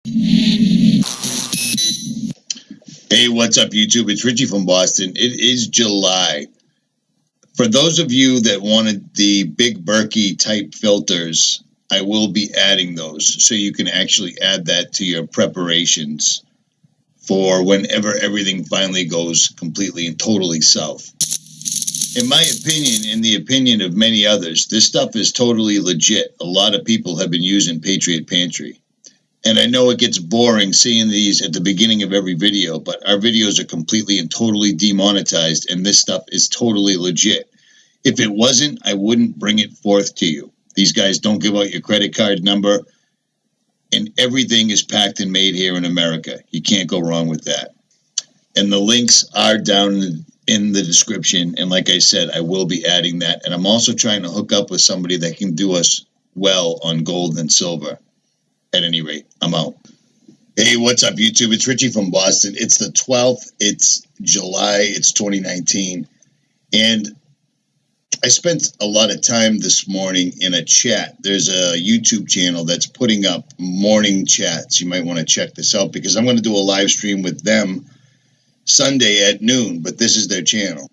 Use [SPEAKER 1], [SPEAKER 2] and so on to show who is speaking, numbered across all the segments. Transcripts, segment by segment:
[SPEAKER 1] Hey, what's up, YouTube? It's Richie from Boston. It is July. For those of you that wanted the big Berkey type filters, I will be adding those so you can actually add that to your preparations for whenever everything finally goes completely and totally south. In my opinion, in the opinion of many others, this stuff is totally legit. A lot of people have been using Patriot Pantry. And I know it gets boring seeing these at the beginning of every video, but our videos are completely and totally demonetized, and this stuff is totally legit. If it wasn't, I wouldn't bring it forth to you. These guys don't give out your credit card number, and everything is packed and made here in America. You can't go wrong with that. And the links are down in the description, and like I said, I will be adding that. And I'm also trying to hook up with somebody that can do us well on gold and silver. At any rate, I'm out. Hey, what's up, YouTube? It's Richie from Boston. It's the 12th. It's July. It's 2019. And I spent a lot of time this morning in a chat. There's a YouTube channel that's putting up morning chats. You might want to check this out because I'm going to do a live stream with them Sunday at noon, but this is their channel.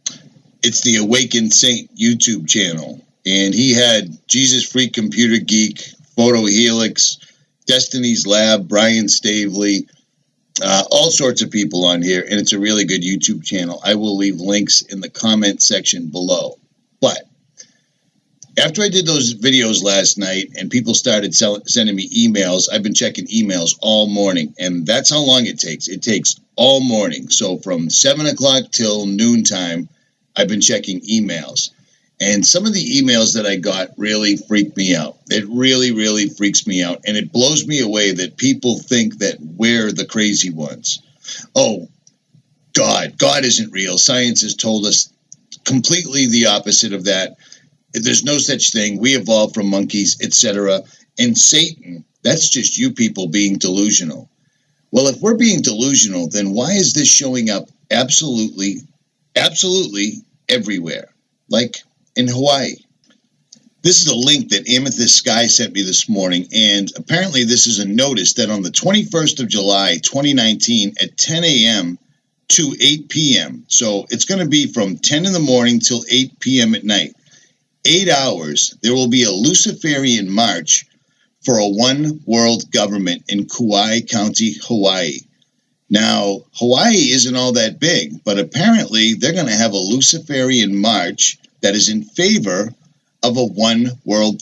[SPEAKER 1] It's the Awakened Saint YouTube channel. And he had Jesus Freak Computer Geek, Photo Helix, Destiny's Lab, Brian Stavely, all sorts of people on here, and it's a really good YouTube channel. I will leave links in the comment section below. But after I did those videos last night and people started sending me emails, I've been checking emails all morning, and that's how long it takes. It takes all morning. So from 7 o'clock till noontime, I've been checking emails. And some of the emails that I got really freaked me out. It really, really freaks me out. And it blows me away that people think that we're the crazy ones. Oh, God isn't real. Science has told us completely the opposite of that. There's no such thing. We evolved from monkeys, etc. And Satan, that's just you people being delusional. Well, if we're being delusional, then why is this showing up absolutely everywhere? Like in Hawaii. This is a link that 𝗲𝗵𝗿𝗍 sent me this morning, and apparently this is a notice that on the 21st of July, 2019 at 10 a.m. to 8 p.m. So it's going to be from 10 in the morning till 8 p.m. at night. 8 hours, there will be a Luciferian March for a one world government in Kauai County, Hawaii. Now, Hawaii isn't all that big, but apparently they're going to have a Luciferian March that is in favor of a one world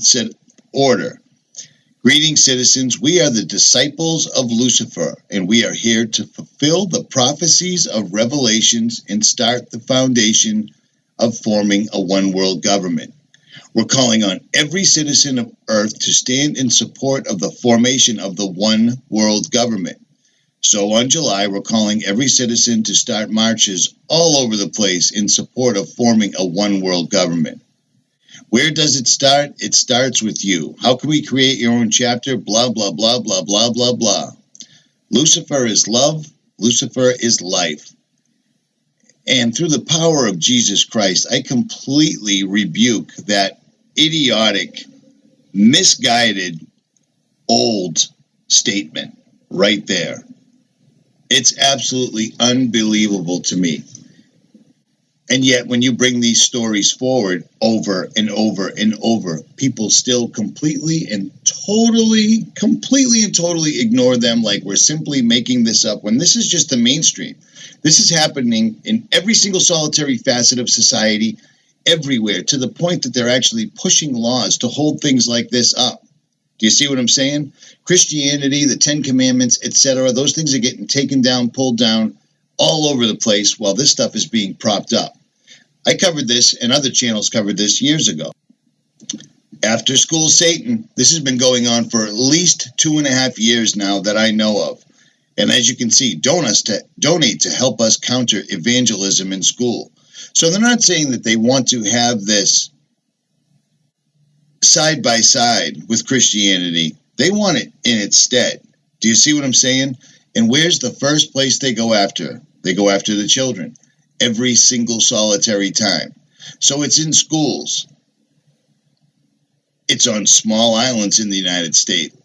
[SPEAKER 1] order. Greetings, citizens. We are the disciples of Lucifer, and we are here to fulfill the prophecies of Revelations and start the foundation of forming a one world government. We're calling on every citizen of Earth to stand in support of the formation of the one world government. So on July, we're calling every citizen to start marches all over the place in support of forming a one world government. Where does it start? It starts with you. How can we create your own chapter? Blah, blah, blah, blah, blah, blah, blah. Lucifer is love. Lucifer is life. And through the power of Jesus Christ, I completely rebuke that idiotic, misguided, old statement right there. It's absolutely unbelievable to me. And yet, when you bring these stories forward over and over and over, people still completely and totally ignore them like we're simply making this up, when this is just the mainstream. This is happening in every single solitary facet of society, everywhere, to the point that they're actually pushing laws to hold things like this up. Do you see what I'm saying? Christianity, the 10 Commandments, etc., those things are getting taken down, pulled down all over the place while this stuff is being propped up. I covered this, and other channels covered this years ago. After School Satan, this has been going on for at least 2.5 years now that I know of. And as you can see, donate to help us counter evangelism in school. So they're not saying that they want to have this side by side with Christianity. They want it in its stead. Do you see what I'm saying? And where's the first place they go after? They go after the children every single solitary time. So it's in schools. It's on small islands in the United States.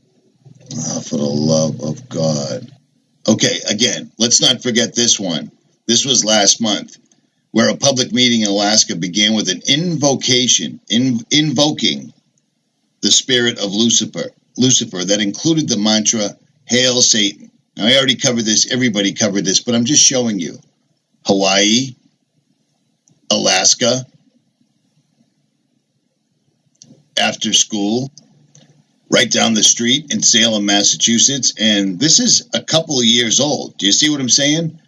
[SPEAKER 1] For the love of God. Okay, again, let's not forget this one. This was last month, where a public meeting in Alaska began with an invoking the spirit of Lucifer that included the mantra, Hail Satan. Now, I already covered this, everybody covered this, but I'm just showing you. Hawaii, Alaska, after school, right down the street in Salem, Massachusetts, and this is a couple of years old. Do you see what I'm saying?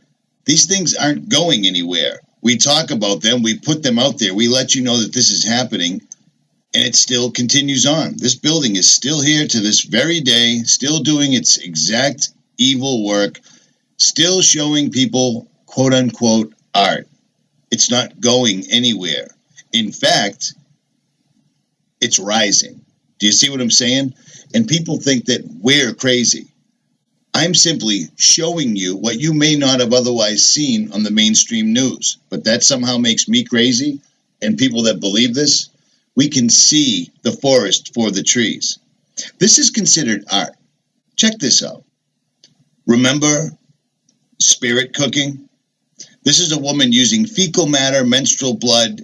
[SPEAKER 1] These things aren't going anywhere. We talk about them, we put them out there, we let you know that this is happening, and it still continues on. This building is still here to this very day, still doing its exact evil work, still showing people, quote-unquote, art. It's not going anywhere. In fact, it's rising. Do you see what I'm saying? And people think that we're crazy. I'm simply showing you what you may not have otherwise seen on the mainstream news. But that somehow makes me crazy. And people that believe this, we can see the forest for the trees. This is considered art. Check this out. Remember spirit cooking? This is a woman using fecal matter, menstrual blood,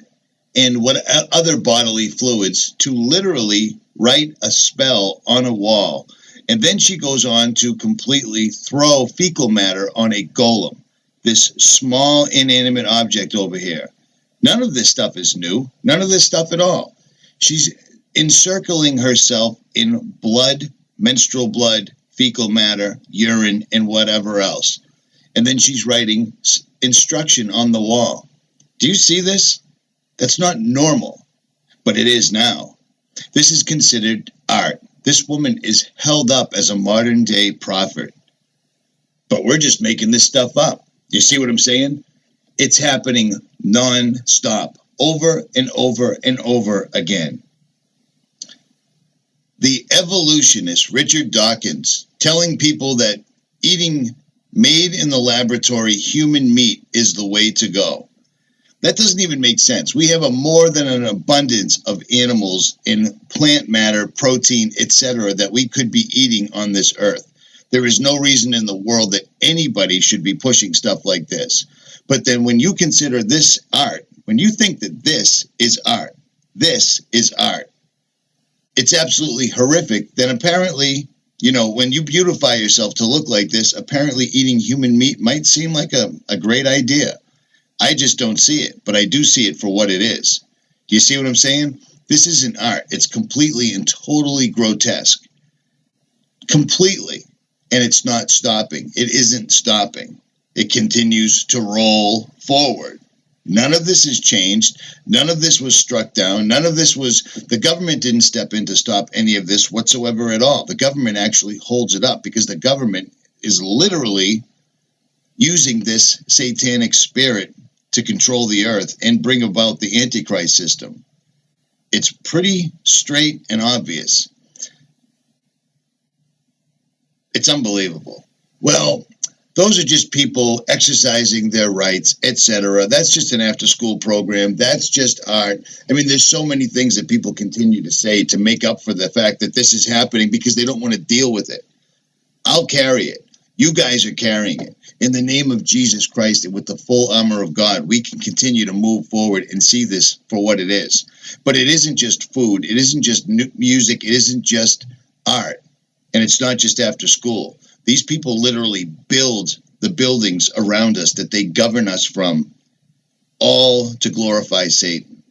[SPEAKER 1] and what other bodily fluids to literally write a spell on a wall. And then she goes on to completely throw fecal matter on a golem, this small inanimate object over here. None of this stuff is new. None of this stuff at all. She's encircling herself in blood, menstrual blood, fecal matter, urine, and whatever else. And then she's writing instruction on the wall. Do you see this? That's not normal, but it is now. This is considered art. This woman is held up as a modern-day prophet. But we're just making this stuff up. You see what I'm saying? It's happening non-stop, over and over and over again. The evolutionist Richard Dawkins telling people that eating made in the laboratory human meat is the way to go. That doesn't even make sense. We have a more than an abundance of animals in plant matter, protein, etc. that we could be eating on this earth. There is no reason in the world that anybody should be pushing stuff like this. But then when you consider this art, when you think that this is art, it's absolutely horrific, then apparently, when you beautify yourself to look like this, apparently eating human meat might seem like a great idea. I just don't see it, but I do see it for what it is. Do you see what I'm saying? This isn't art. It's completely and totally grotesque. Completely. And it's not stopping. It isn't stopping. It continues to roll forward. None of this has changed. None of this was struck down. The government didn't step in to stop any of this whatsoever at all. The government actually holds it up because the government is literally using this satanic spirit to control the earth and bring about the Antichrist system. It's pretty straight and obvious. It's unbelievable. Well, those are just people exercising their rights, etc. That's just an after-school program. That's just art. I mean, there's so many things that people continue to say to make up for the fact that this is happening because they don't want to deal with it. I'll carry it. You guys are carrying it. In the name of Jesus Christ and with the full armor of God, we can continue to move forward and see this for what it is. But it isn't just food. It isn't just music. It isn't just art. And it's not just after school. These people literally build the buildings around us that they govern us from, all to glorify Satan.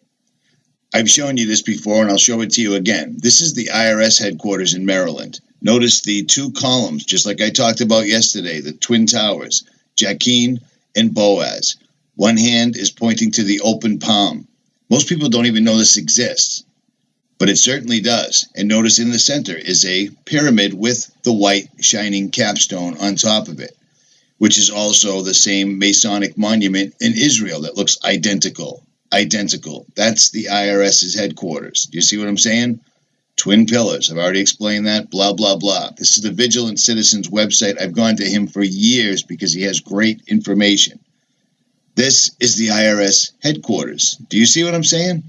[SPEAKER 1] I've shown you this before, and I'll show it to you again. This is the IRS headquarters in Maryland. Notice the two columns, just like I talked about yesterday, the Twin Towers, 𝗲𝗂𝗍 and Boaz. One hand is pointing to the open palm. Most people don't even know this exists, but it certainly does. And notice in the center is a pyramid with the white shining capstone on top of it, which is also the same Masonic monument in Israel that looks identical. That's the IRS's headquarters. Do you see what I'm saying? Twin pillars. I've already explained that. Blah, blah, blah. This is the Vigilant Citizen's website. I've gone to him for years because he has great information. This is the IRS headquarters. Do you see what I'm saying?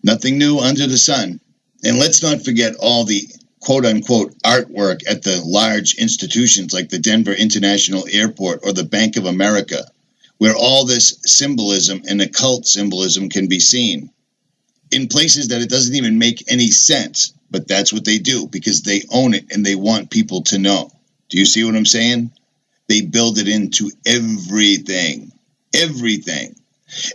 [SPEAKER 1] Nothing new under the sun. And let's not forget all the quote-unquote artwork at the large institutions like the Denver International Airport or the Bank of America, where all this symbolism and occult symbolism can be seen, in places that it doesn't even make any sense. But that's what they do because they own it and they want people to know. Do you see what I'm saying? They build it into everything. Everything.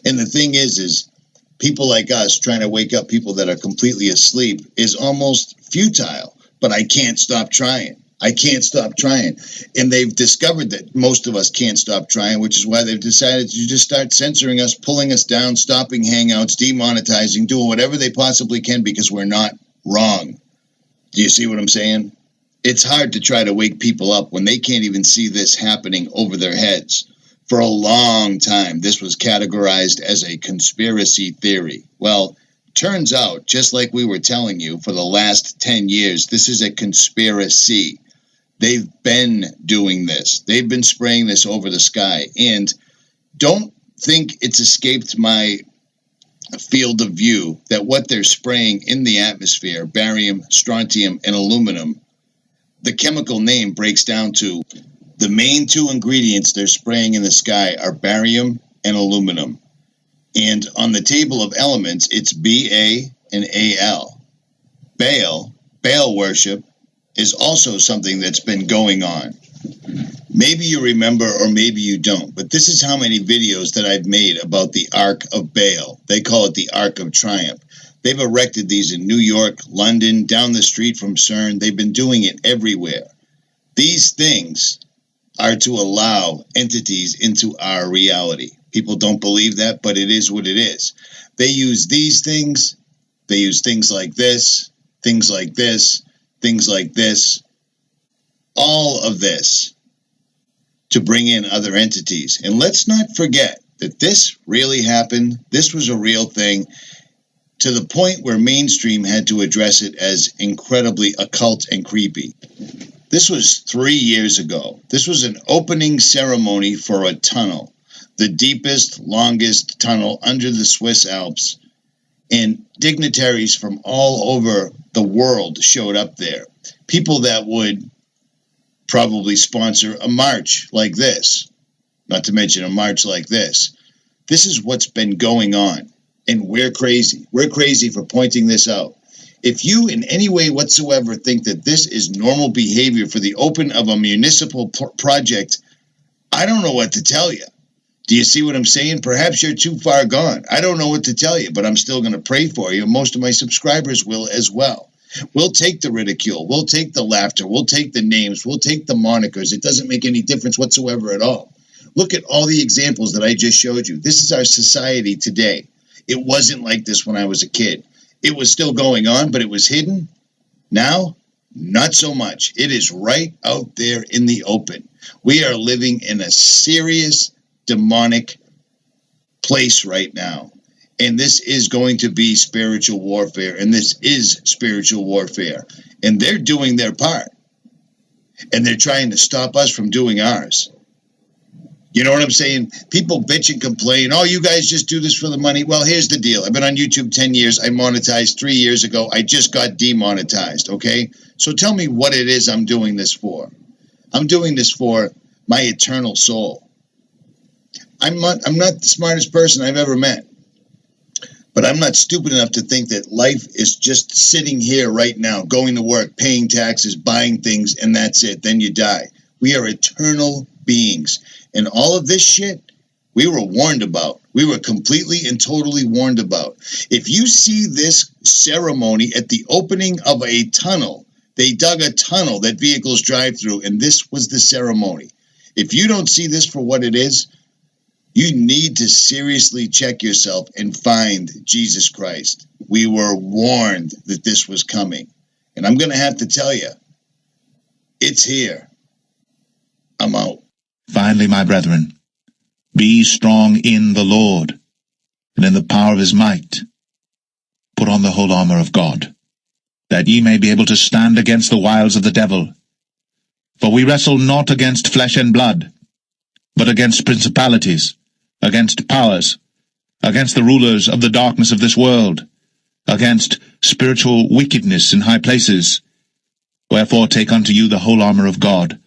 [SPEAKER 1] And the thing is people like us trying to wake up people that are completely asleep is almost futile. But I can't stop trying. I can't stop trying. And they've discovered that most of us can't stop trying, which is why they've decided to just start censoring us, pulling us down, stopping hangouts, demonetizing, doing whatever they possibly can because we're not wrong. Do you see what I'm saying? It's hard to try to wake people up when they can't even see this happening over their heads. For a long time, this was categorized as a conspiracy theory. Well, turns out, just like we were telling you, for the last 10 years, this is a conspiracy. They've been doing this. They've been spraying this over the sky. And don't think it's escaped my field of view that what they're spraying in the atmosphere, barium, strontium, and aluminum, the chemical name breaks down to the main two ingredients they're spraying in the sky are barium and aluminum. And on the table of elements, it's Ba and Al. Baal worship, is also something that's been going on. Maybe you remember or maybe you don't, but this is how many videos that I've made about the Ark of Baal. They call it the Ark of Triumph. They've erected these in New York, London, down the street from CERN. They've been doing it everywhere. These things are to allow entities into our reality. People don't believe that, but it is what it is. They use these things. They use things like this, things like this, things like this, all of this to bring in other entities. And let's not forget that this really happened. This was a real thing to the point where mainstream had to address it as incredibly occult and creepy. This was 3 years ago. This was an opening ceremony for a tunnel, the deepest, longest tunnel under the Swiss Alps. And dignitaries from all over the world showed up there. People that would probably sponsor a march like this, not to mention a march like this. This is what's been going on. And we're crazy. We're crazy for pointing this out. If you in any way whatsoever think that this is normal behavior for the open of a municipal project, I don't know what to tell you. Do you see what I'm saying? Perhaps you're too far gone. I don't know what to tell you, but I'm still going to pray for you. Most of my subscribers will as well. We'll take the ridicule. We'll take the laughter. We'll take the names. We'll take the monikers. It doesn't make any difference whatsoever at all. Look at all the examples that I just showed you. This is our society today. It wasn't like this when I was a kid. It was still going on, but it was hidden. Now, not so much. It is right out there in the open. We are living in a serious demonic place right now. And this is going to be spiritual warfare. And this is spiritual warfare. And they're doing their part. And they're trying to stop us from doing ours. You know what I'm saying? People bitch and complain, oh, you guys just do this for the money. Well, here's the deal. I've been on YouTube 10 years. I monetized 3 years ago. I just got demonetized, okay? So tell me what it is I'm doing this for. I'm doing this for my eternal soul. I'm not the smartest person I've ever met. But I'm not stupid enough to think that life is just sitting here right now, going to work, paying taxes, buying things, and that's it. Then you die. We are eternal beings. And all of this shit, we were warned about. We were completely and totally warned about. If you see this ceremony at the opening of a tunnel, they dug a tunnel that vehicles drive through, and this was the ceremony. If you don't see this for what it is, you need to seriously check yourself and find Jesus Christ. We were warned that this was coming. And I'm going to have to tell you, it's here. I'm out.
[SPEAKER 2] Finally, my brethren, be strong in the Lord, and in the power of his might. Put on the whole armor of God, that ye may be able to stand against the wiles of the devil. For we wrestle not against flesh and blood, but against principalities, against powers, against the rulers of the darkness of this world, against spiritual wickedness in high places. Wherefore take unto you the whole armour of God,